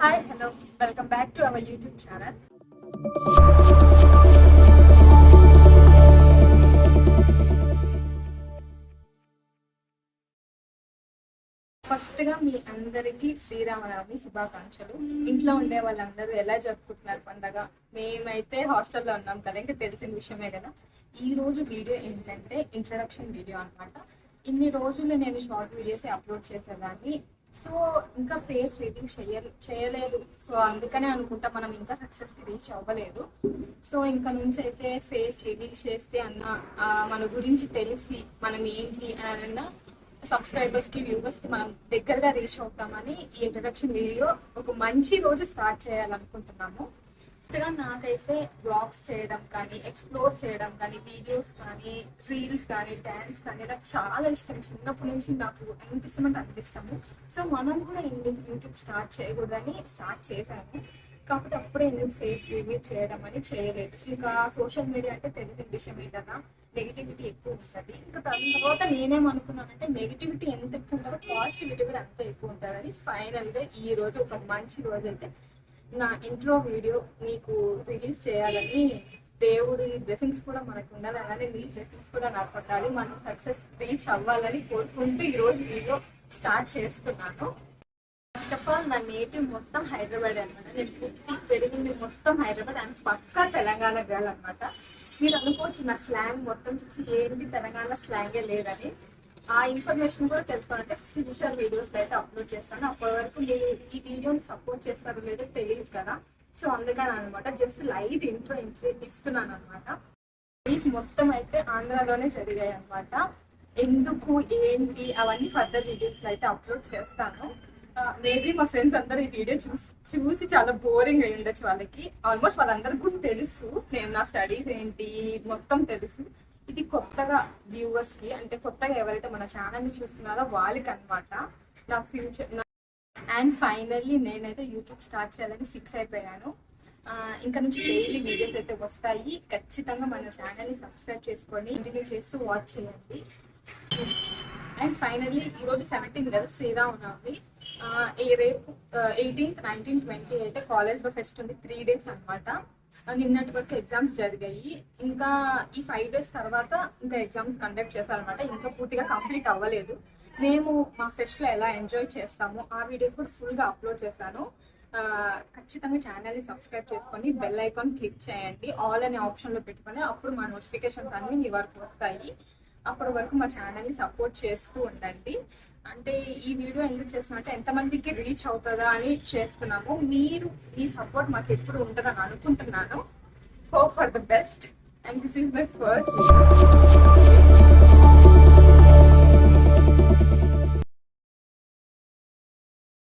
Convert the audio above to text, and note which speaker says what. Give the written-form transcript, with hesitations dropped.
Speaker 1: Hi, hello, welcome back to our YouTube channel. ఫస్ట్గా మీ అందరికీ శ్రీరామనవమి శుభాకాంక్షలు. ఇంట్లో ఉండే వాళ్ళందరూ ఎలా జరుపుకుంటున్నారు పండగ? మేమైతే హాస్టల్లో ఉన్నాం కదా, ఇంకా తెలిసిన విషయమే కదా. ఈ రోజు వీడియో ఏంటంటే ఇంట్రడక్షన్ వీడియో అనమాట. ఇన్ని రోజులు నేను షార్ట్ వీడియోస్ అప్లోడ్ చేసేదాన్ని. సో ఇంకా ఫేస్ రివీల్ చేయలేదు. సో అందుకనే అనుకుంటా మనం ఇంకా సక్సెస్కి రీచ్ అవ్వలేదు. సో ఇంకా నుంచి అయితే ఫేస్ రివీల్ చేస్తే అన్న మన గురించి తెలిసి మనం ఏంటి అన్న సబ్స్క్రైబర్స్కి వ్యూవర్స్కి మనం దగ్గరగా రీచ్ అవుతామని ఈ ఇంట్రడక్షన్ వీడియో ఒక మంచి రోజు స్టార్ట్ చేయాలనుకుంటున్నాము. ఫస్ట్గా నాకైతే బ్లాగ్స్ చేయడం కానీ, ఎక్స్ప్లోర్ చేయడం కానీ, వీడియోస్ కానీ, రీల్స్ కానీ, డ్యాన్స్ కానీ నాకు చాలా ఇష్టం. చిన్నప్పటి నుంచి నాకు ఎంత ఇష్టం అంటే అంత ఇష్టము. సో మనం కూడా ఎందుకు యూట్యూబ్ స్టార్ట్ చేయకూడదని స్టార్ట్ చేశాను. కాకపోతే అప్పుడే ఎందుకు ఫేస్ రివీల్ చేయడం అని చేయలేదు. ఇంకా సోషల్ మీడియా అంటే తెలిసిన విషయమే కదా, నెగిటివిటీ ఎక్కువ ఉంటుంది. ఇంకా దాని తర్వాత నేనేమనుకున్నానంటే నెగిటివిటీ ఎంత ఎక్కువ ఉంటుందో పాజిటివిటీ కూడా అంత ఎక్కువ ఉంటుందని ఫైనల్గా ఈ రోజు ఒక మంచి రోజు అయితే నా ఇంట్రో వీడియో మీకు రిలీజ్ చేయాలని, దేవుడి బ్లెస్సింగ్స్ కూడా మనకు ఉండాలి, అలానే మీ బ్లెస్సింగ్స్ కూడా నాకు పట్టాలి, మనం సక్సెస్ రీచ్ అవ్వాలని కోరుకుంటూ ఈరోజు వీడియో స్టార్ట్ చేస్తున్నాను. ఫస్ట్ ఆఫ్ ఆల్ నా నేటివ్ మొత్తం హైదరాబాద్ అనమాట. నేను పుట్టి పెరిగింది మొత్తం హైదరాబాద్ అండ్ పక్కా తెలంగాణ గర్ల్ అనమాట. మీరు అనుకోవచ్చు నా స్లాంగ్ మొత్తం చూసి ఏంటి తెలంగాణ స్లాంగే లేదని. ఆ ఇన్ఫర్మేషన్ కూడా తెలుసుకోవాలంటే ఫ్యూచర్ వీడియోస్లో అయితే అప్లోడ్ చేస్తాను. అప్పటి వరకు మీరు ఈ వీడియోని సపోర్ట్ చేస్తారో లేదో తెలియదు కదా. సో అందుకని అనమాట జస్ట్ లైట్ ఇంట్రో ఇస్తున్నాను అనమాట. వీస్ మొత్తం అయితే ఆంధ్రాలోనే జరిగాయి అనమాట. ఎందుకు ఏంటి అవన్నీ ఫర్దర్ వీడియోస్లో అయితే అప్లోడ్ చేస్తాను. మేబీ మా ఫ్రెండ్స్ అందరూ ఈ వీడియో చూసి చాలా బోరింగ్ అయి ఉండొచ్చు. వాళ్ళకి ఆల్మోస్ట్ వాళ్ళందరికీ కూడా తెలుసు నేను నా స్టడీస్ ఏంటి మొత్తం తెలుసు. ఇది కొత్తగా వ్యూవర్స్కి, అంటే కొత్తగా ఎవరైతే మన ఛానల్ని చూస్తున్నారో వాళ్ళకి అనమాట నా ఫ్యూచర్. అండ్ ఫైనల్లీ నేనైతే యూట్యూబ్ స్టార్ట్ చేయాలని ఫిక్స్ అయిపోయాను. ఇంకా నుంచి డైలీ వీడియోస్ అయితే వస్తాయి. ఖచ్చితంగా మన ఛానల్ని సబ్స్క్రైబ్ చేసుకొని కంటిన్యూ చేస్తూ వాచ్ చేయండి. అండ్ ఫైనల్లీ ఈరోజు 17 కదా శ్రీరామనవమి. రేపు 18th, 19th, 20 అయితే కాలేజ్లో ఫెస్ట్ ఉంది. 3 days అనమాట. నిన్నటి వరకు ఎగ్జామ్స్ జరిగాయి. ఇంకా ఈ 5 days తర్వాత ఇంకా ఎగ్జామ్స్ కండక్ట్ చేశారనమాట. ఇంకా పూర్తిగా కంప్లీట్ అవ్వలేదు. మేము మా ఫెస్ట్లో ఎలా ఎంజాయ్ చేస్తామో ఆ వీడియోస్ కూడా ఫుల్గా అప్లోడ్ చేశాను. ఖచ్చితంగా ఛానల్ని సబ్స్క్రైబ్ చేసుకొని బెల్ ఐకాన్ క్లిక్ చేయండి. ఆల్ అనే ఆప్షన్లో పెట్టుకొని అప్పుడు మా నోటిఫికేషన్స్ అన్నీ మీ వరకు వస్తాయి. అప్పటి వరకు మా ఛానల్ని సపోర్ట్ చేస్తూ ఉండండి. అంటే ఈ వీడియో ఎందుకు చేస్తున్నా అంటే ఎంతమందికి రీచ్ అవుతుందా అని చేస్తున్నాము. మీరు మీ సపోర్ట్ మాకు ఎప్పుడు ఉంటుందని అనుకుంటున్నాను. Hope for the best and this is my first video.